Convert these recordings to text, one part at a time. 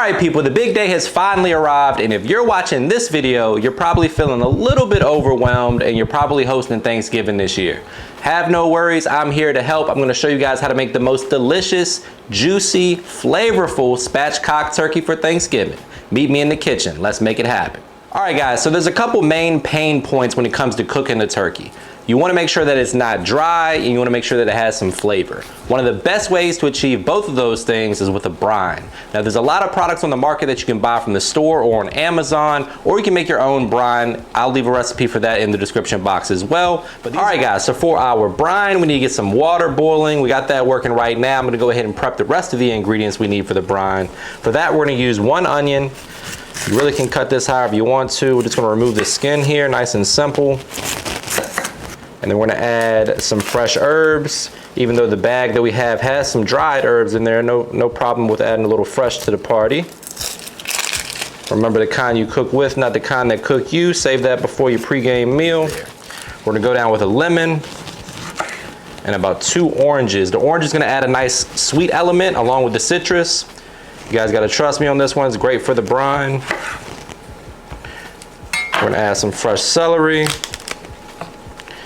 Alright people, the big day has finally arrived, and if you're watching this video, you're probably feeling a little bit overwhelmed and you're probably hosting Thanksgiving this year. Have no worries, I'm here to help. I'm going to show you guys how to make the most delicious, juicy, flavorful spatchcock turkey for Thanksgiving. Meet me in the kitchen, let's make it happen. Alright guys, so there's a couple main pain points when it comes to cooking the turkey. You want to make sure that it's not dry, and you want to make sure that it has some flavor. One of the best ways to achieve both of those things is with a brine. Now there's a lot of products on the market that you can buy from the store or on Amazon, or you can make your own brine. I'll leave a recipe for that in the description box as well. Alright guys, so for our brine, we need to get some water boiling. We got that working right now. I'm going to go ahead and prep the rest of the ingredients we need for the brine. For that, we're going to use 1 onion. You really can cut this however you want to. We're just going to remove the skin here, nice and simple. And then we're gonna add some fresh herbs. Even though the bag that we have has some dried herbs in there, no problem with adding a little fresh to the party. Remember the kind you cook with, not the kind that cook you. Save that before your pregame meal. We're gonna go down with a lemon and about 2 oranges. The orange is gonna add a nice sweet element along with the citrus. You guys gotta trust me on this one, it's great for the brine. We're gonna add some fresh celery.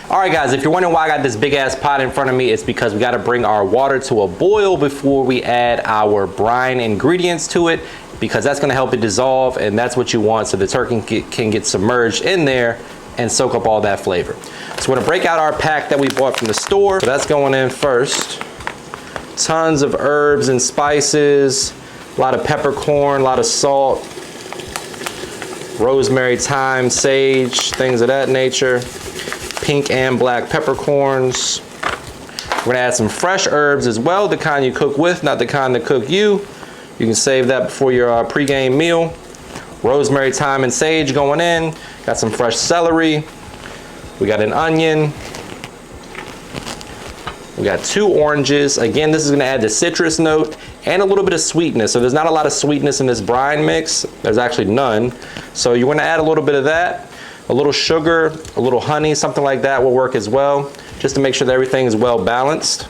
Alright guys, if you're wondering why I got this big ass pot in front of me, it's because we got to bring our water to a boil before we add our brine ingredients to it, because that's going to help it dissolve, and that's what you want so the turkey can get submerged in there and soak up all that flavor. So we're going to break out our pack that we bought from the store. So that's going in first. Tons of herbs and spices, a lot of peppercorn, a lot of salt, rosemary, thyme, sage, things of that nature. Pink and black peppercorns. We're gonna add some fresh herbs as well, the kind you cook with, not the kind that cook you. You can save that before your pre-game meal. Rosemary, thyme, and sage going in. Got some fresh celery. We got an onion. We got 2 oranges. Again, this is gonna add the citrus note and a little bit of sweetness. So there's not a lot of sweetness in this brine mix. There's actually none. So you wanna add a little bit of that. A little sugar, a little honey, something like that will work as well, just to make sure that everything is well balanced.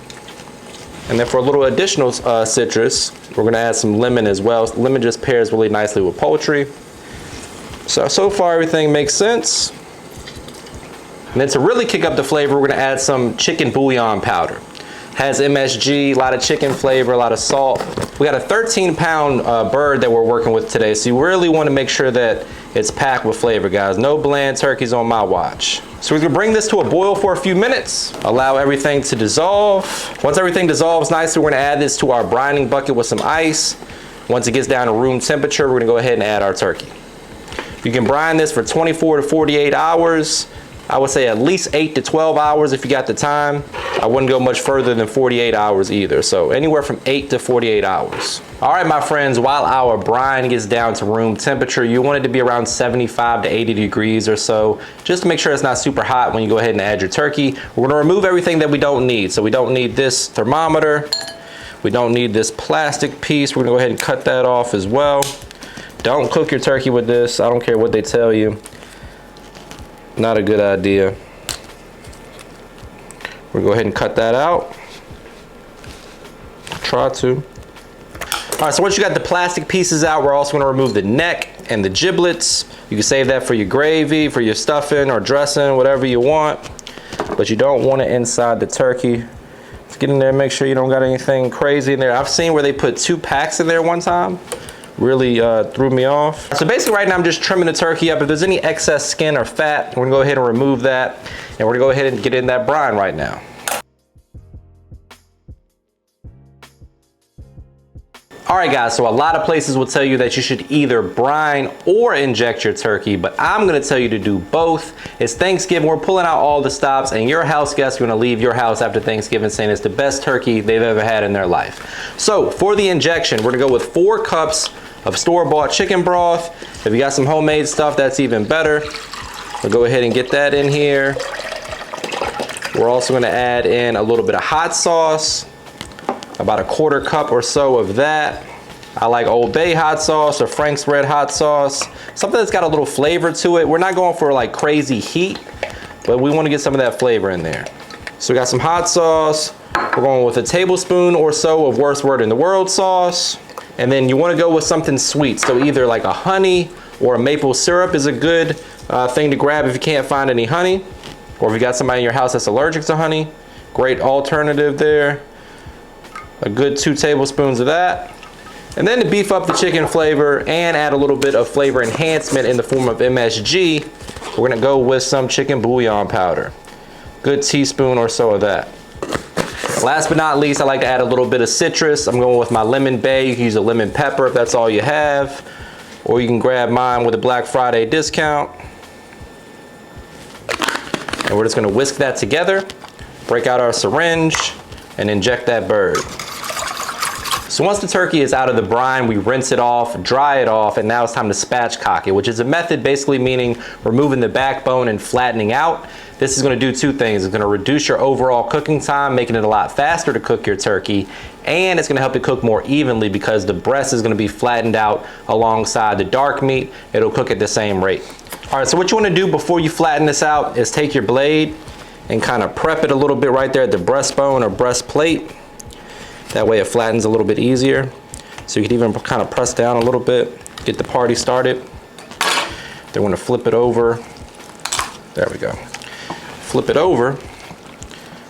And then for a little additional citrus, we're gonna add some lemon as well. Lemon just pairs really nicely with poultry. So far everything makes sense. And then to really kick up the flavor, we're gonna add some chicken bouillon powder. Has MSG, a lot of chicken flavor, a lot of salt. We got a 13-pound bird that we're working with today, so you really want to make sure that it's packed with flavor, guys. No bland turkeys on my watch. So we're gonna bring this to a boil for a few minutes. Allow everything to dissolve. Once everything dissolves nicely, we're gonna add this to our brining bucket with some ice. Once it gets down to room temperature, we're gonna go ahead and add our turkey. You can brine this for 24 to 48 hours. I would say at least 8 to 12 hours if you got the time. I wouldn't go much further than 48 hours either. So anywhere from 8 to 48 hours. All right, my friends, while our brine gets down to room temperature, you want it to be around 75 to 80 degrees or so, just to make sure it's not super hot when you go ahead and add your turkey. We're gonna remove everything that we don't need. So we don't need this thermometer. We don't need this plastic piece. We're gonna go ahead and cut that off as well. Don't cook your turkey with this. I don't care what they tell you. Not a good idea. We'll go ahead and cut that out. Try to. All right, so once you got the plastic pieces out, we're also gonna remove the neck and the giblets. You can save that for your gravy, for your stuffing or dressing, whatever you want. But you don't want it inside the turkey. Let's get in there and make sure you don't got anything crazy in there. I've seen where they put 2 packs in there one time. Really threw me off. So basically right now I'm just trimming the turkey up. If there's any excess skin or fat, we're gonna go ahead and remove that. And we're gonna go ahead and get in that brine right now. All right guys, so a lot of places will tell you that you should either brine or inject your turkey, but I'm gonna tell you to do both. It's Thanksgiving, we're pulling out all the stops, and your house guests are gonna leave your house after Thanksgiving saying it's the best turkey they've ever had in their life. So for the injection, we're gonna go with 4 cups of store-bought chicken broth. If you got some homemade stuff, that's even better. We'll go ahead and get that in here. We're also gonna add in a little bit of hot sauce. About a 1/4 cup or so of that. I like Old Bay hot sauce or Frank's Red hot sauce. Something that's got a little flavor to it. We're not going for like crazy heat, but we want to get some of that flavor in there. So we got some hot sauce. We're going with a tablespoon or so of Worst Word in the World sauce. And then you want to go with something sweet. So either like a honey or a maple syrup is a good thing to grab if you can't find any honey. Or if you got somebody in your house that's allergic to honey, great alternative there. A good 2 tablespoons of that. And then to beef up the chicken flavor and add a little bit of flavor enhancement in the form of MSG, we're gonna go with some chicken bouillon powder. Good teaspoon or so of that. Last but not least, I like to add a little bit of citrus. I'm going with my lemon bay. You can use a lemon pepper if that's all you have. Or you can grab mine with a Black Friday discount. And we're just gonna whisk that together, break out our syringe, and inject that bird. So once the turkey is out of the brine, we rinse it off, dry it off, and now it's time to spatchcock it, which is a method basically meaning removing the backbone and flattening out. This is gonna do 2 things. It's gonna reduce your overall cooking time, making it a lot faster to cook your turkey, and it's gonna help it cook more evenly because the breast is gonna be flattened out alongside the dark meat. It'll cook at the same rate. All right, so what you wanna do before you flatten this out is take your blade and kind of prep it a little bit right there at the breastbone or breastplate. That way it flattens a little bit easier. So you can even kind of press down a little bit, get the party started. Then we're gonna flip it over. There we go. Flip it over,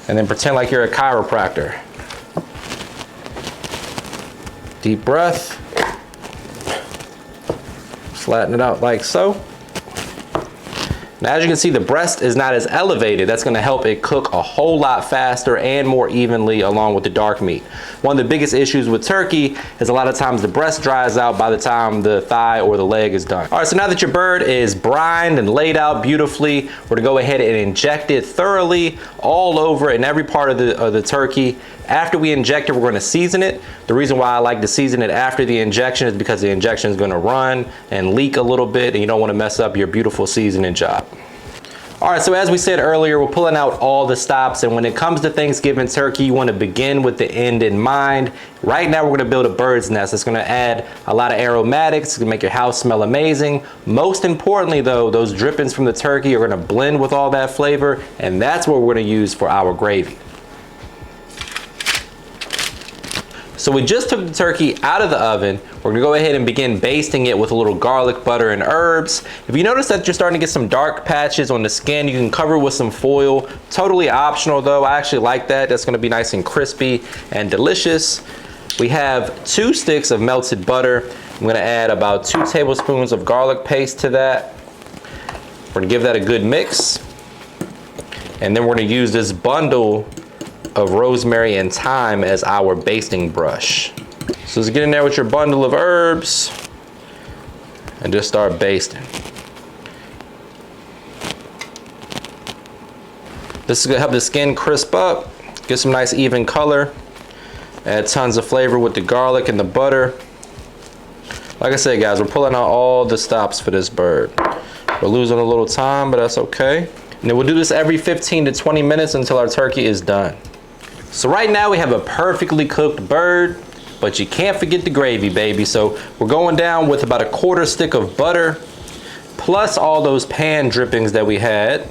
and then pretend like you're a chiropractor. Deep breath. Flatten it out like so. Now, as you can see, the breast is not as elevated. That's gonna help it cook a whole lot faster and more evenly along with the dark meat. One of the biggest issues with turkey is a lot of times the breast dries out by the time the thigh or the leg is done. All right, so now that your bird is brined and laid out beautifully, we're gonna go ahead and inject it thoroughly all over in every part of the turkey. After we inject it, we're gonna season it. The reason why I like to season it after the injection is because the injection is gonna run and leak a little bit, and you don't wanna mess up your beautiful seasoning job. All right, so as we said earlier, we're pulling out all the stops, and when it comes to Thanksgiving turkey, you wanna begin with the end in mind. Right now, we're gonna build a bird's nest. It's gonna add a lot of aromatics. It's gonna make your house smell amazing. Most importantly though, those drippings from the turkey are gonna blend with all that flavor, and that's what we're gonna use for our gravy. So we just took the turkey out of the oven. We're gonna go ahead and begin basting it with a little garlic, butter, and herbs. If you notice that you're starting to get some dark patches on the skin, you can cover it with some foil. Totally optional though, I actually like that. That's gonna be nice and crispy and delicious. We have 2 sticks of melted butter. I'm gonna add about 2 tablespoons of garlic paste to that. We're gonna give that a good mix. And then we're gonna use this bundle of rosemary and thyme as our basting brush. So just get in there with your bundle of herbs and just start basting. This is gonna help the skin crisp up, get some nice even color, add tons of flavor with the garlic and the butter. Like I said, guys, we're pulling out all the stops for this bird. We're losing a little time, but that's okay. And then we'll do this every 15 to 20 minutes until our turkey is done. So right now we have a perfectly cooked bird, but you can't forget the gravy, baby. So we're going down with about a 1/4 stick of butter, plus all those pan drippings that we had.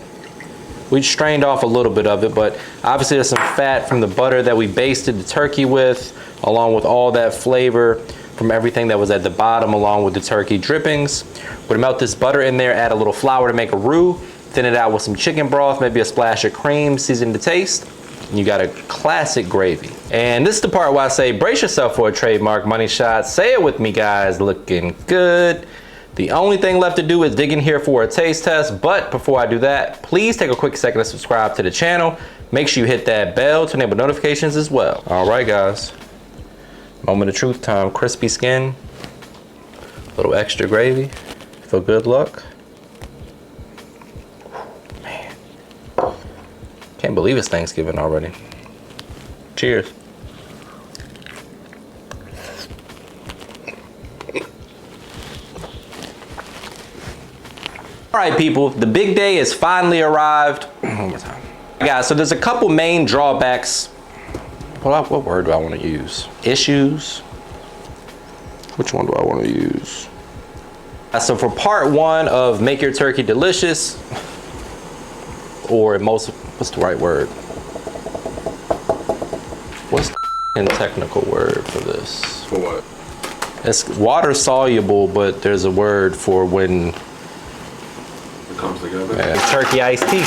We strained off a little bit of it, but obviously there's some fat from the butter that we basted the turkey with, along with all that flavor from everything that was at the bottom, along with the turkey drippings. We're gonna melt this butter in there, add a little flour to make a roux, thin it out with some chicken broth, maybe a splash of cream, season to taste. You got a classic gravy. And this is the part where I say, brace yourself for a trademark money shot. Say it with me, guys. Looking good. The only thing left to do is dig in here for a taste test. But before I do that, please take a quick second to subscribe to the channel. Make sure you hit that bell to enable notifications as well. All right, guys. Moment of truth time. Crispy skin. A little extra gravy for good luck. Can't believe it's Thanksgiving already. Cheers. All right, people, the big day has finally arrived. One more time. Guys, so there's a couple main drawbacks. What word do I want to use? Issues. Which one do I want to use? So for part 1 of Make Your Turkey Delicious, or what's the right word? What's the technical word for this? For what? It's water soluble, but there's a word for when It comes together. turkey iced tea.